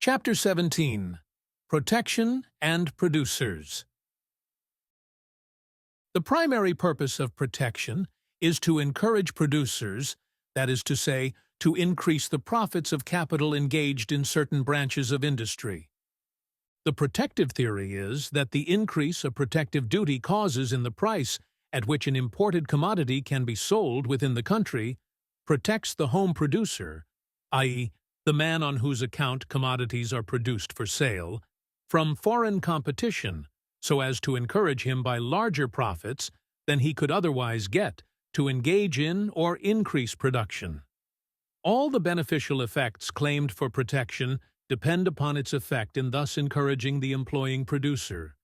Chapter 17. Protection and Producers. The primary purpose of protection is to encourage producers, that is to say, to increase the profits of capital engaged in certain branches of industry. The protective theory is that the increase a protective duty causes in the price at which an imported commodity can be sold within the country protects the home producer, i.e., the man on whose account commodities are produced for sale, from foreign competition, so as to encourage him by larger profits than he could otherwise get to engage in or increase production. All the beneficial effects claimed for protection depend upon its effect in thus encouraging the employing producer,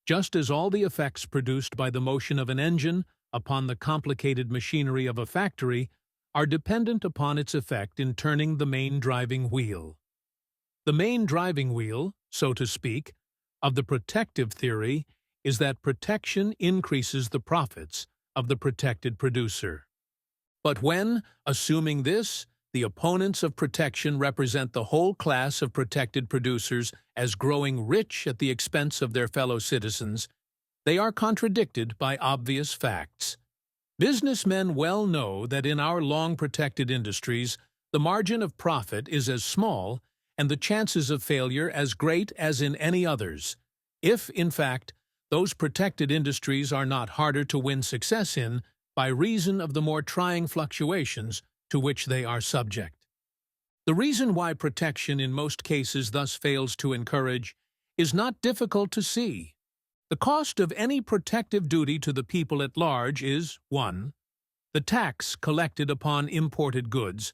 just as all the effects produced by the motion of an engine upon the complicated machinery of a factory are dependent upon its effect in turning the main driving wheel. The main driving wheel, so to speak, of the protective theory is that protection increases the profits of the protected producer. But when, assuming this, the opponents of protection represent the whole class of protected producers as growing rich at the expense of their fellow citizens, they are contradicted by obvious facts. Businessmen well know that in our long-protected industries, the margin of profit is as small and the chances of failure as great as in any others, if, in fact, those protected industries are not harder to win success in by reason of the more trying fluctuations to which they are subject. The reason why protection in most cases thus fails to encourage is not difficult to see. The cost of any protective duty to the people at large is 1. The tax collected upon imported goods,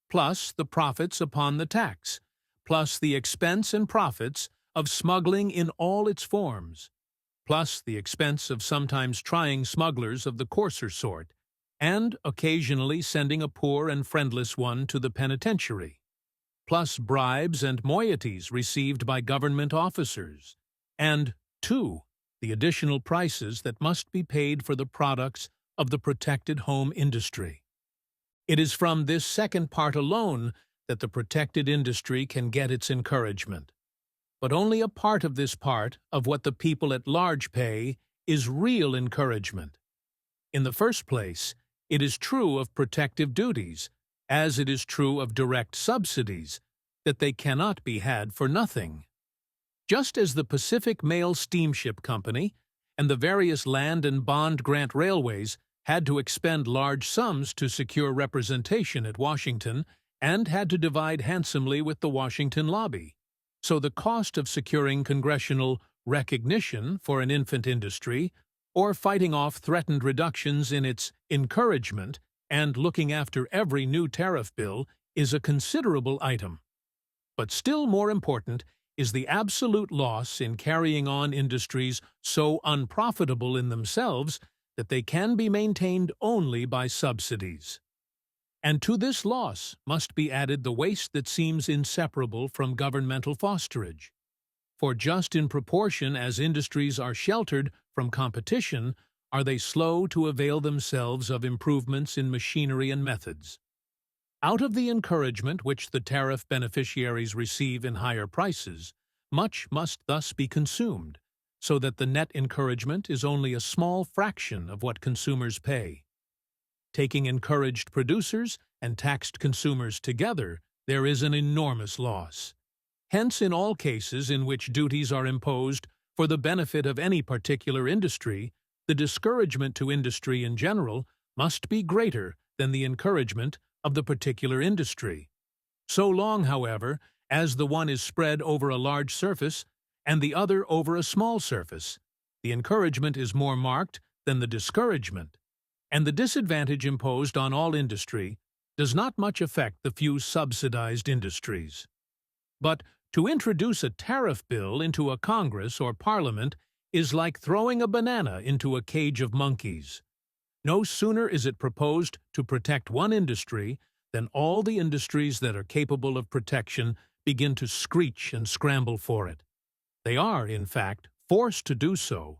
plus the profits upon the tax, plus the expense and profits of smuggling in all its forms, plus the expense of sometimes trying smugglers of the coarser sort, and occasionally sending a poor and friendless one to the penitentiary, plus bribes and moieties received by government officers, and 2. The additional prices that must be paid for the products of the protected home industry. It is from this second part alone that the protected industry can get its encouragement. But only a part of this part of what the people at large pay is real encouragement. In the first place, it is true of protective duties, as it is true of direct subsidies, that they cannot be had for nothing. Just as the Pacific Mail Steamship Company and the various land and bond grant railways had to expend large sums to secure representation at Washington and had to divide handsomely with the Washington lobby, so the cost of securing congressional recognition for an infant industry, or fighting off threatened reductions in its encouragement and looking after every new tariff bill, is a considerable item. But still more important is the absolute loss in carrying on industries so unprofitable in themselves that they can be maintained only by subsidies. And to this loss must be added the waste that seems inseparable from governmental fosterage. For just in proportion as industries are sheltered from competition, are they slow to avail themselves of improvements in machinery and methods. Out of the encouragement which the tariff beneficiaries receive in higher prices, much must thus be consumed, so that the net encouragement is only a small fraction of what consumers pay. Taking encouraged producers and taxed consumers together, there is an enormous loss. Hence, in all cases in which duties are imposed for the benefit of any particular industry, the discouragement to industry in general must be greater than the encouragement of the particular industry. So long, however, as the one is spread over a large surface and the other over a small surface, the encouragement is more marked than the discouragement, and the disadvantage imposed on all industry does not much affect the few subsidized industries. But to introduce a tariff bill into a Congress or Parliament is like throwing a banana into a cage of monkeys. No sooner is it proposed to protect one industry than all the industries that are capable of protection begin to screech and scramble for it. They are, in fact, forced to do so,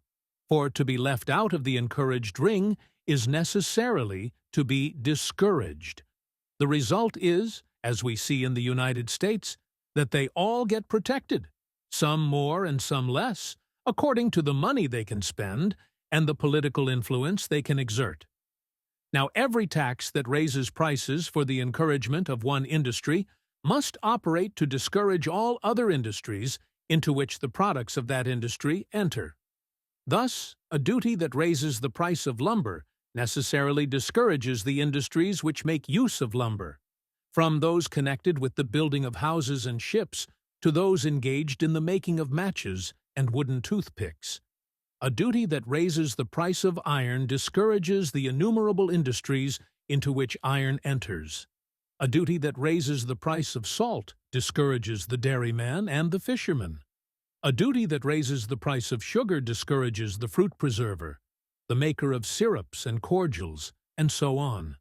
for to be left out of the encouraged ring is necessarily to be discouraged. The result is, as we see in the United States, that they all get protected, some more and some less, according to the money they can spend and the political influence they can exert. Now, every tax that raises prices for the encouragement of one industry must operate to discourage all other industries into which the products of that industry enter. Thus, a duty that raises the price of lumber necessarily discourages the industries which make use of lumber, from those connected with the building of houses and ships to those engaged in the making of matches and wooden toothpicks. A duty that raises the price of iron discourages the innumerable industries into which iron enters. A duty that raises the price of salt discourages the dairyman and the fisherman. A duty that raises the price of sugar discourages the fruit preserver, the maker of syrups and cordials, and so on.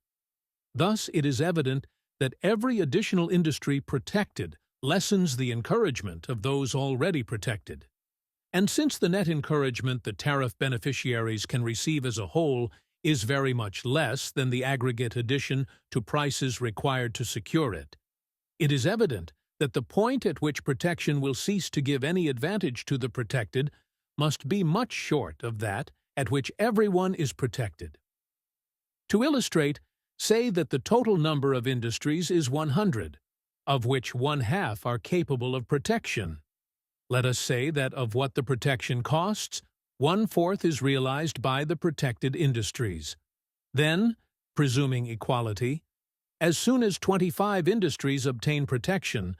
Thus, it is evident that every additional industry protected lessens the encouragement of those already protected. And since the net encouragement the tariff beneficiaries can receive as a whole is very much less than the aggregate addition to prices required to secure it, it is evident that the point at which protection will cease to give any advantage to the protected must be much short of that at which everyone is protected. To illustrate, say that the total number of industries is 100, of which 1/2 are capable of protection. Let us say that of what the protection costs, 1/4 is realized by the protected industries. Then, presuming equality, as soon as 25 industries obtain protection,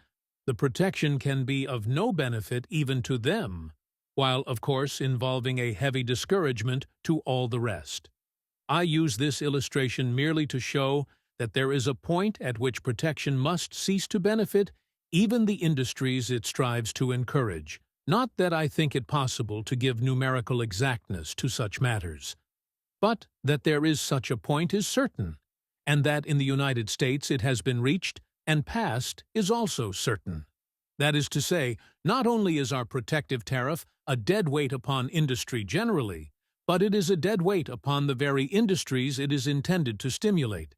the protection can be of no benefit even to them, while, of course, involving a heavy discouragement to all the rest. I use this illustration merely to show that there is a point at which protection must cease to benefit even the industries it strives to encourage. Not that I think it possible to give numerical exactness to such matters, but that there is such a point is certain, and that in the United States it has been reached and passed is also certain. That is to say, not only is our protective tariff a dead weight upon industry generally, but it is a dead weight upon the very industries it is intended to stimulate.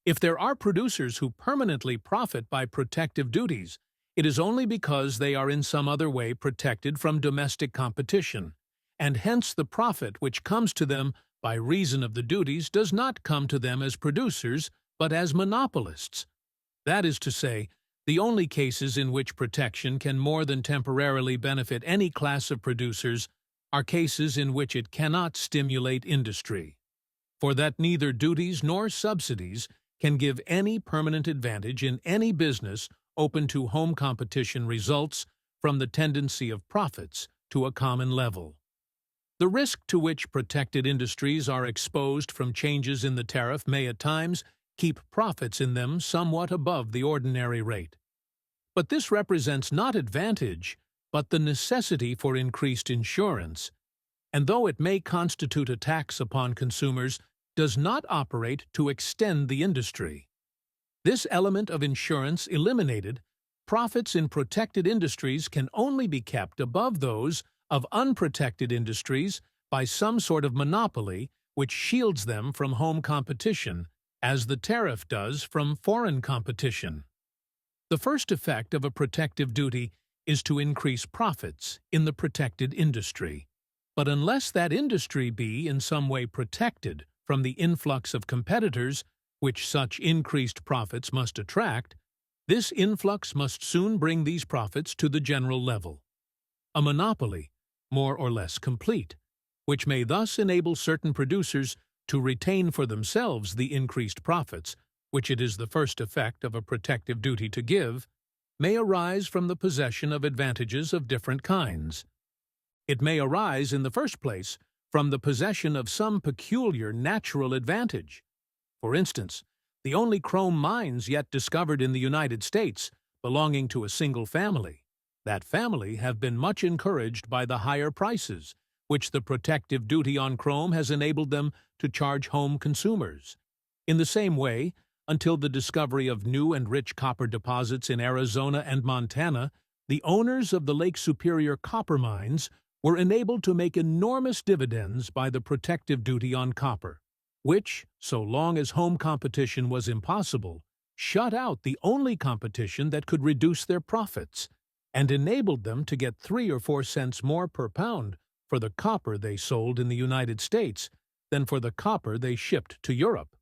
If there are producers who permanently profit by protective duties, it is only because they are in some other way protected from domestic competition, and hence the profit which comes to them by reason of the duties does not come to them as producers, but as monopolists. That is to say, the only cases in which protection can more than temporarily benefit any class of producers are cases in which it cannot stimulate industry, for that neither duties nor subsidies can give any permanent advantage in any business open to home competition results from the tendency of profits to a common level. The risk to which protected industries are exposed from changes in the tariff may at times keep profits in them somewhat above the ordinary rate. But this represents not advantage, but the necessity for increased insurance, and though it may constitute a tax upon consumers, does not operate to extend the industry. This element of insurance eliminated, profits in protected industries can only be kept above those of unprotected industries by some sort of monopoly which shields them from home competition, as the tariff does from foreign competition. The first effect of a protective duty is to increase profits in the protected industry. But unless that industry be in some way protected from the influx of competitors which such increased profits must attract, this influx must soon bring these profits to the general level. A monopoly, more or less complete, which may thus enable certain producers to retain for themselves the increased profits, which it is the first effect of a protective duty to give, may arise from the possession of advantages of different kinds. It may arise, in the first place, from the possession of some peculiar natural advantage. For instance, the only chrome mines yet discovered in the United States, belonging to a single family. That family have been much encouraged by the higher prices, which the protective duty on chrome has enabled them to charge home consumers. In the same way, until the discovery of new and rich copper deposits in Arizona and Montana, the owners of the Lake Superior copper mines were enabled to make enormous dividends by the protective duty on copper, which, so long as home competition was impossible, shut out the only competition that could reduce their profits, and enabled them to get 3 or 4 cents more per pound for the copper they sold in the United States than for the copper they shipped to Europe.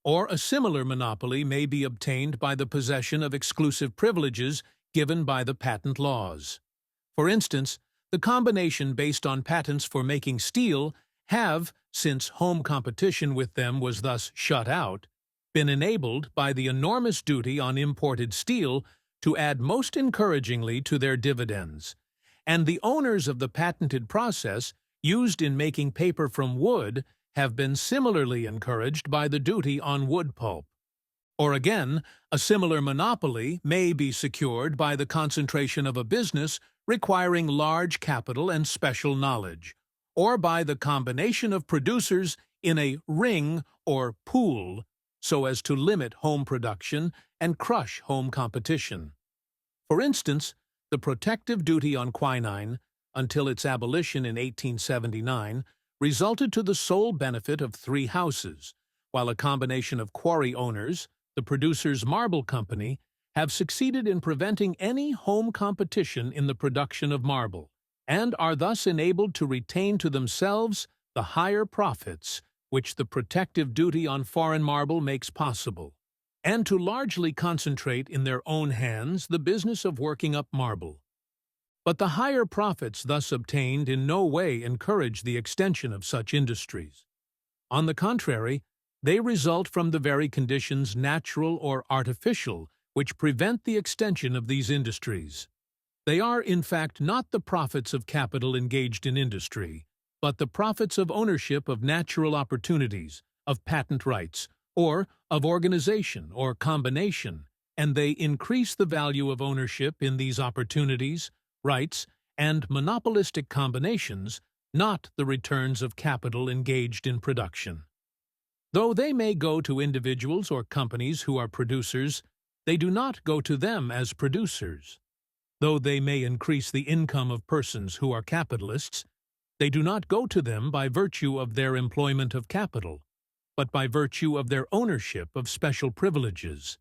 Or a similar monopoly may be obtained by the possession of exclusive privileges given by the patent laws. For instance, the combination based on patents for making steel have, since home competition with them was thus shut out, been enabled by the enormous duty on imported steel to add most encouragingly to their dividends, and the owners of the patented process used in making paper from wood have been similarly encouraged by the duty on wood pulp. Or again, a similar monopoly may be secured by the concentration of a business requiring large capital and special knowledge, or by the combination of producers in a ring or pool so as to limit home production and crush home competition. For instance, the protective duty on quinine, until its abolition in 1879, resulted to the sole benefit of 3 houses, while a combination of quarry owners, the Producers' Marble Company, have succeeded in preventing any home competition in the production of marble, and are thus enabled to retain to themselves the higher profits which the protective duty on foreign marble makes possible, and to largely concentrate in their own hands the business of working up marble. But the higher profits thus obtained in no way encourage the extension of such industries. On the contrary, they result from the very conditions, natural or artificial, which prevent the extension of these industries. They are, in fact, not the profits of capital engaged in industry, but the profits of ownership of natural opportunities, of patent rights, or of organization or combination, and they increase the value of ownership in these opportunities, rights, and monopolistic combinations, not the returns of capital engaged in production. Though they may go to individuals or companies who are producers, they do not go to them as producers. Though they may increase the income of persons who are capitalists, they do not go to them by virtue of their employment of capital, but by virtue of their ownership of special privileges.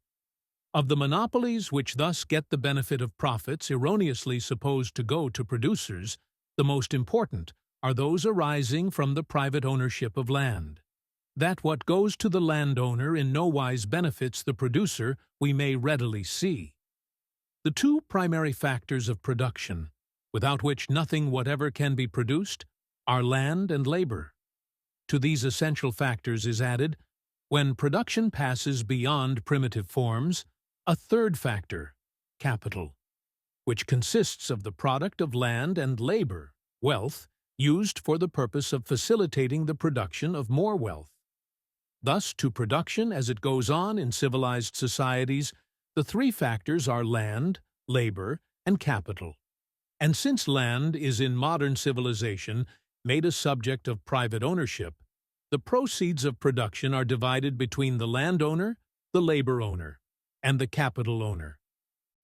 Of the monopolies which thus get the benefit of profits erroneously supposed to go to producers, the most important are those arising from the private ownership of land. That what goes to the landowner in no wise benefits the producer we may readily see. The 2 primary factors of production, without which nothing whatever can be produced, are land and labor. To these essential factors is added, when production passes beyond primitive forms, a 3rd factor, capital, which consists of the product of land and labor, wealth, used for the purpose of facilitating the production of more wealth. Thus, to production as it goes on in civilized societies, the 3 factors are land, labor, and capital. And since land is in modern civilization made a subject of private ownership, the proceeds of production are divided between the landowner, the labor owner, and the capital owner.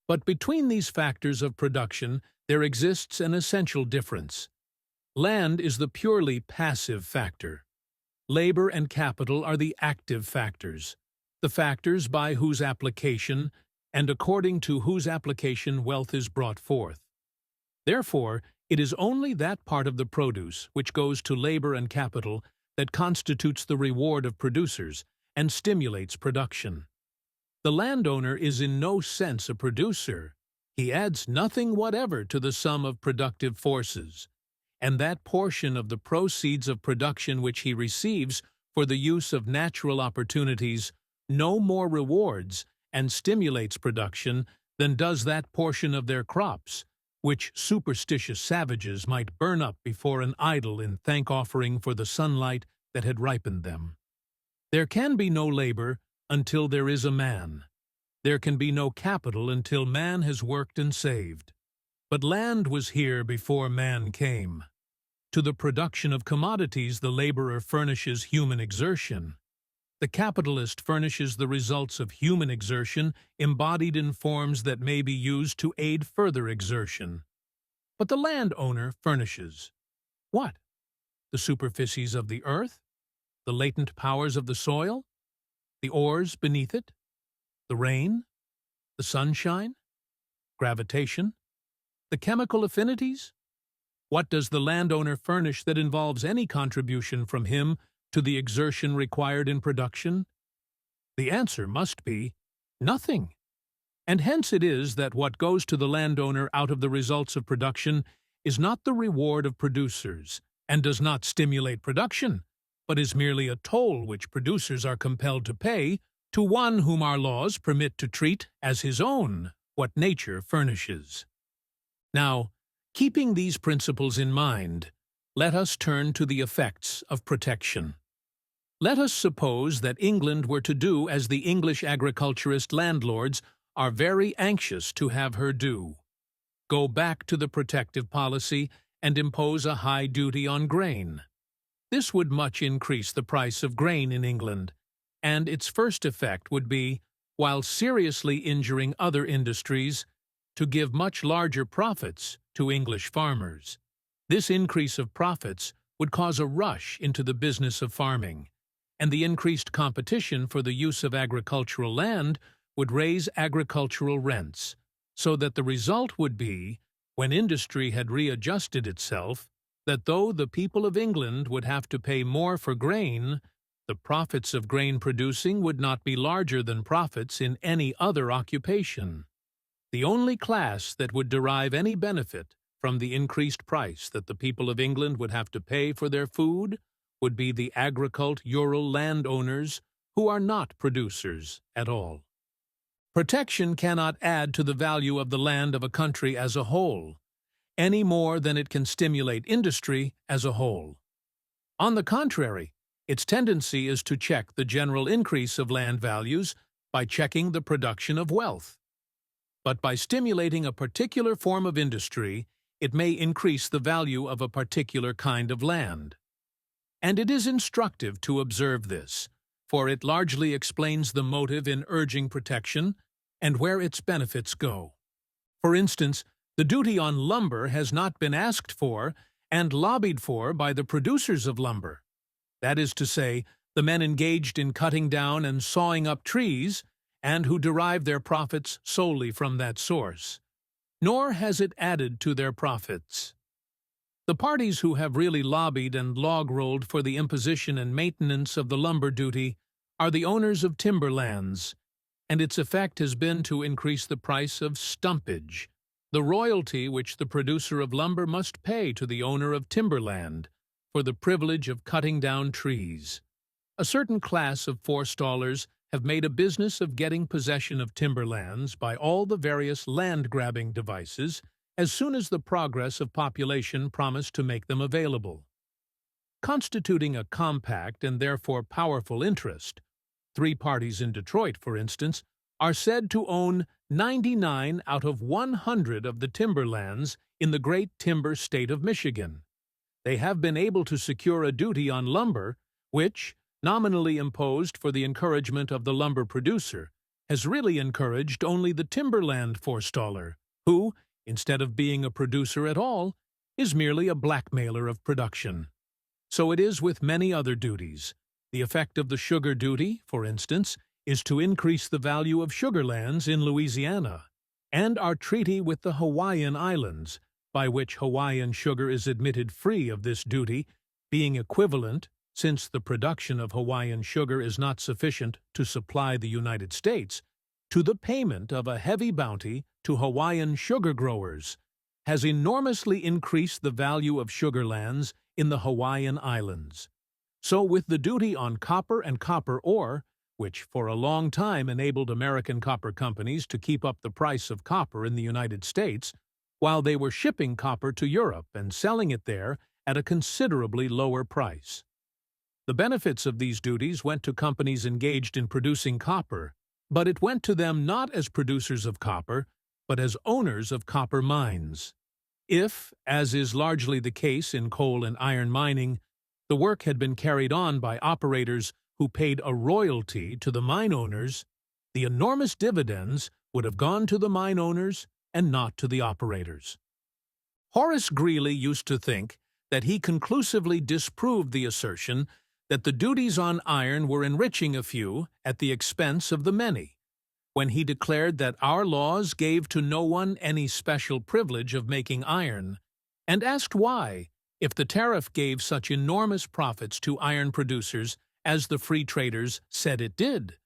But between these factors of production there exists an essential difference. Land is the purely passive factor. Labor and capital are the active factors, the factors by whose application and according to whose application wealth is brought forth. Therefore, it is only that part of the produce which goes to labor and capital that constitutes the reward of producers and stimulates production. The landowner is in no sense a producer. He adds nothing whatever to the sum of productive forces, and that portion of the proceeds of production which he receives for the use of natural opportunities no more rewards and stimulates production than does that portion of their crops, which superstitious savages might burn up before an idol in thank-offering for the sunlight that had ripened them. There can be no labor until there is a man. There can be no capital until man has worked and saved. But land was here before man came. To the production of commodities the laborer furnishes human exertion. The capitalist furnishes the results of human exertion embodied in forms that may be used to aid further exertion. But the landowner furnishes what? The superficies of the earth? The latent powers of the soil? The ores beneath it? The rain? The sunshine? Gravitation? The chemical affinities? What does the landowner furnish that involves any contribution from him to the exertion required in production? The answer must be nothing. And hence it is that what goes to the landowner out of the results of production is not the reward of producers, and does not stimulate production, but is merely a toll which producers are compelled to pay to one whom our laws permit to treat as his own what nature furnishes. Now, keeping these principles in mind, let us turn to the effects of protection. Let us suppose that England were to do as the English agriculturist landlords are very anxious to have her do: go back to the protective policy and impose a high duty on grain. This would much increase the price of grain in England, and its first effect would be, while seriously injuring other industries, to give much larger profits to English farmers. This increase of profits would cause a rush into the business of farming, and the increased competition for the use of agricultural land would raise agricultural rents, so that the result would be, when industry had readjusted itself, that though the people of England would have to pay more for grain, the profits of grain producing would not be larger than profits in any other occupation. The only class that would derive any benefit from the increased price that the people of England would have to pay for their food would be the agricultural landowners who are not producers at all. Protection cannot add to the value of the land of a country as a whole, any more than it can stimulate industry as a whole. On the contrary, its tendency is to check the general increase of land values by checking the production of wealth. But by stimulating a particular form of industry, it may increase the value of a particular kind of land. And it is instructive to observe this, for it largely explains the motive in urging protection and where its benefits go. For instance, the duty on lumber has not been asked for and lobbied for by the producers of lumber. That is to say, the men engaged in cutting down and sawing up trees, and who derive their profits solely from that source. Nor has it added to their profits. The parties who have really lobbied and log-rolled for the imposition and maintenance of the lumber duty are the owners of timberlands, and its effect has been to increase the price of stumpage, the royalty which the producer of lumber must pay to the owner of timberland for the privilege of cutting down trees. A certain class of forestallers have made a business of getting possession of timberlands by all the various land-grabbing devices as soon as the progress of population promised to make them available. Constituting a compact and therefore powerful interest, 3 parties in Detroit, for instance, are said to own 99 out of 100 of the timberlands in the great timber state of Michigan. They have been able to secure a duty on lumber which, nominally imposed for the encouragement of the lumber producer, has really encouraged only the timberland forestaller, who, instead of being a producer at all, is merely a blackmailer of production. So it is with many other duties. The effect of the sugar duty, for instance, is to increase the value of sugar lands in Louisiana, and our treaty with the Hawaiian Islands, by which Hawaiian sugar is admitted free of this duty, being equivalent, since the production of Hawaiian sugar is not sufficient to supply the United States, to the payment of a heavy bounty to Hawaiian sugar growers, has enormously increased the value of sugar lands in the Hawaiian Islands. So with the duty on copper and copper ore, which for a long time enabled American copper companies to keep up the price of copper in the United States, while they were shipping copper to Europe and selling it there at a considerably lower price. The benefits of these duties went to companies engaged in producing copper, but it went to them not as producers of copper, but as owners of copper mines. If, as is largely the case in coal and iron mining, the work had been carried on by operators who paid a royalty to the mine owners, the enormous dividends would have gone to the mine owners and not to the operators. Horace Greeley used to think that he conclusively disproved the assertion that the duties on iron were enriching a few at the expense of the many. when he declared that our laws gave to no one any special privilege of making iron, and asked why, if the tariff gave such enormous profits to iron producers as the free traders said it did.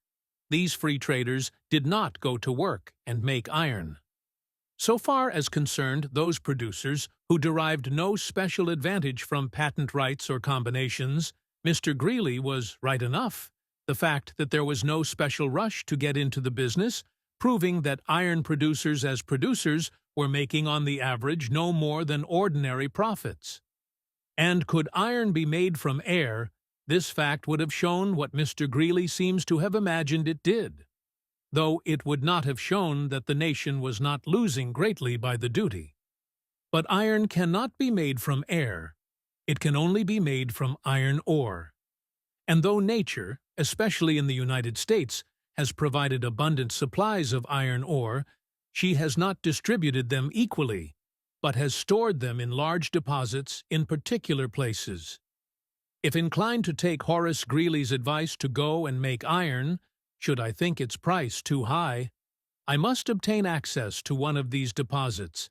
These free traders did not go to work and make iron. So far as concerned those producers who derived no special advantage from patent rights or combinations, Mr. Greeley was right enough. The fact that there was no special rush to get into the business, proving that iron producers as producers were making on the average no more than ordinary profits. And could iron be made from air, this fact would have shown what Mr. Greeley seems to have imagined it did, though it would not have shown that the nation was not losing greatly by the duty. But iron cannot be made from air. It can only be made from iron ore. And though nature, especially in the United States, has provided abundant supplies of iron ore, she has not distributed them equally, but has stored them in large deposits in particular places. If inclined to take Horace Greeley's advice to go and make iron, should I think its price too high, I must obtain access to one of these deposits,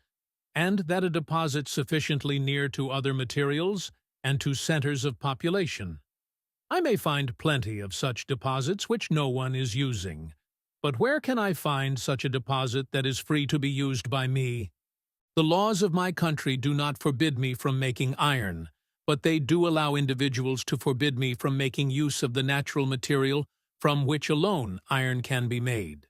and that a deposit sufficiently near to other materials and to centers of population. I may find plenty of such deposits which no one is using, but where can I find such a deposit that is free to be used by me? The laws of my country do not forbid me from making iron, but they do allow individuals to forbid me from making use of the natural material from which alone iron can be made.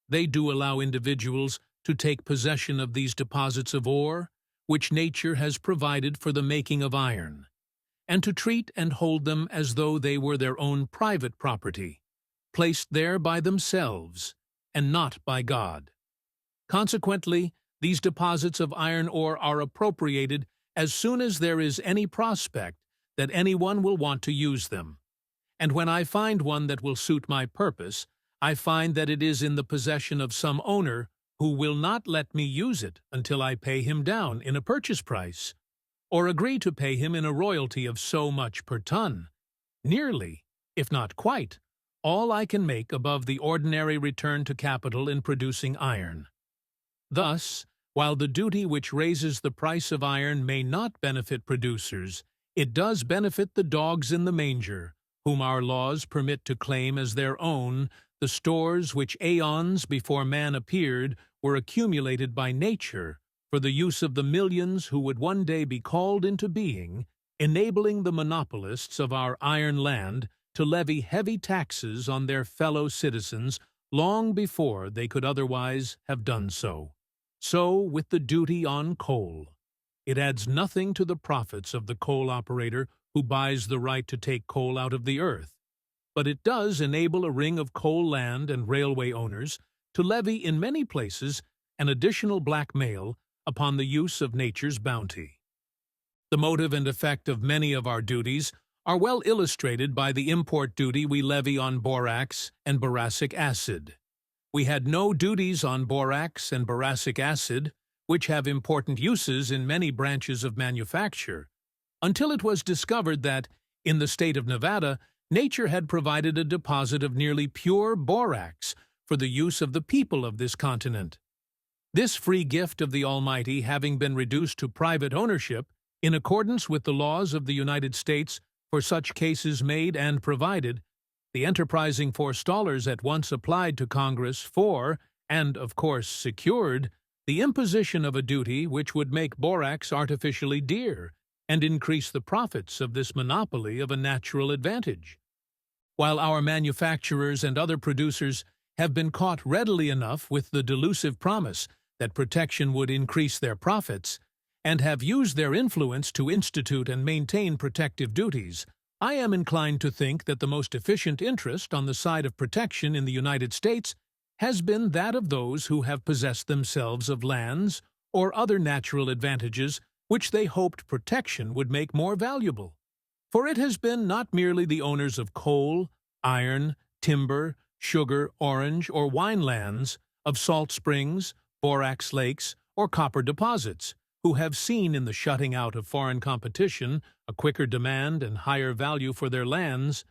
They do allow individuals to take possession of these deposits of ore, which nature has provided for the making of iron, and to treat and hold them as though they were their own private property, placed there by themselves, and not by God. Consequently, these deposits of iron ore are appropriated as soon as there is any prospect that anyone will want to use them. And when I find one that will suit my purpose, I find that it is in the possession of some owner who will not let me use it until I pay him down in a purchase price, or agree to pay him in a royalty of so much per ton, nearly, if not quite, all I can make above the ordinary return to capital in producing iron. Thus, while the duty which raises the price of iron may not benefit producers, it does benefit the dogs in the manger, whom our laws permit to claim as their own the stores which aeons before man appeared were accumulated by nature for the use of the millions who would one day be called into being, enabling the monopolists of our iron land to levy heavy taxes on their fellow citizens long before they could otherwise have done so. So with the duty on coal. It adds nothing to the profits of the coal operator who buys the right to take coal out of the earth, but it does enable a ring of coal land and railway owners to levy in many places an additional blackmail upon the use of nature's bounty. The motive and effect of many of our duties are well illustrated by the import duty we levy on borax and boracic acid. We had no duties on borax and boracic acid, which have important uses in many branches of manufacture, until it was discovered that, in the state of Nevada, nature had provided a deposit of nearly pure borax for the use of the people of this continent. This free gift of the Almighty having been reduced to private ownership, in accordance with the laws of the United States for such cases made and provided, the enterprising forestallers at once applied to Congress for, and of course secured, the imposition of a duty which would make borax artificially dear and increase the profits of this monopoly of a natural advantage. While our manufacturers and other producers have been caught readily enough with the delusive promise that protection would increase their profits, and have used their influence to institute and maintain protective duties, I am inclined to think that the most efficient interest on the side of protection in the United States has been that of those who have possessed themselves of lands or other natural advantages which they hoped protection would make more valuable. For it has been not merely the owners of coal, iron, timber, sugar, orange, or wine lands, of salt springs, borax lakes, or copper deposits, who have seen in the shutting out of foreign competition a quicker demand and higher value for their lands,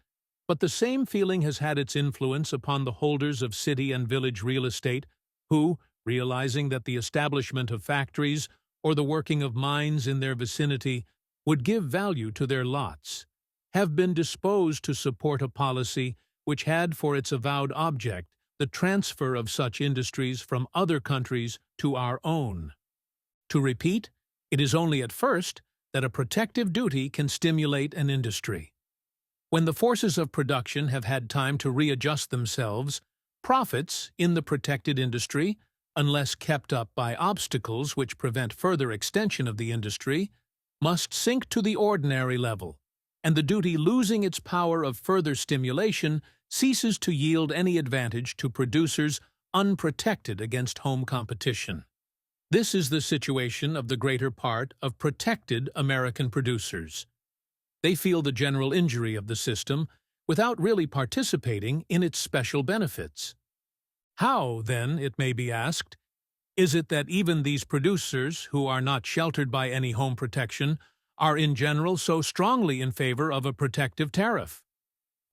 But the same feeling has had its influence upon the holders of city and village real estate who, realizing that the establishment of factories or the working of mines in their vicinity would give value to their lots, have been disposed to support a policy which had for its avowed object the transfer of such industries from other countries to our own. To repeat, it is only at first that a protective duty can stimulate an industry. When the forces of production have had time to readjust themselves, profits in the protected industry, unless kept up by obstacles which prevent further extension of the industry, must sink to the ordinary level, and the duty losing its power of further stimulation ceases to yield any advantage to producers unprotected against home competition. This is the situation of the greater part of protected American producers. They feel the general injury of the system without really participating in its special benefits. How, then, it may be asked, is it that even these producers, who are not sheltered by any home protection, are in general so strongly in favor of a protective tariff?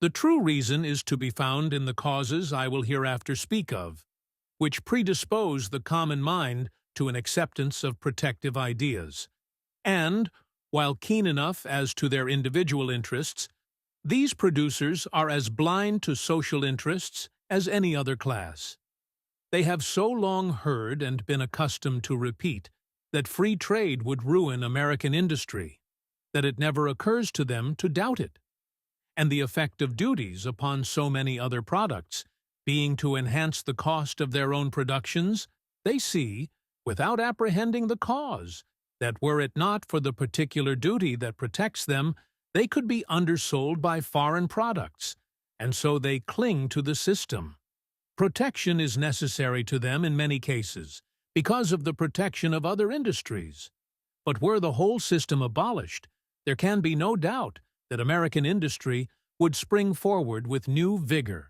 The true reason is to be found in the causes I will hereafter speak of, which predispose the common mind to an acceptance of protective ideas. And, while keen enough as to their individual interests, these producers are as blind to social interests as any other class. They have so long heard and been accustomed to repeat that free trade would ruin American industry, that it never occurs to them to doubt it. And the effect of duties upon so many other products, being to enhance the cost of their own productions, they see, without apprehending the cause, that were it not for the particular duty that protects them, they could be undersold by foreign products, and so they cling to the system. Protection is necessary to them in many cases, because of the protection of other industries. But were the whole system abolished, there can be no doubt that American industry would spring forward with new vigor.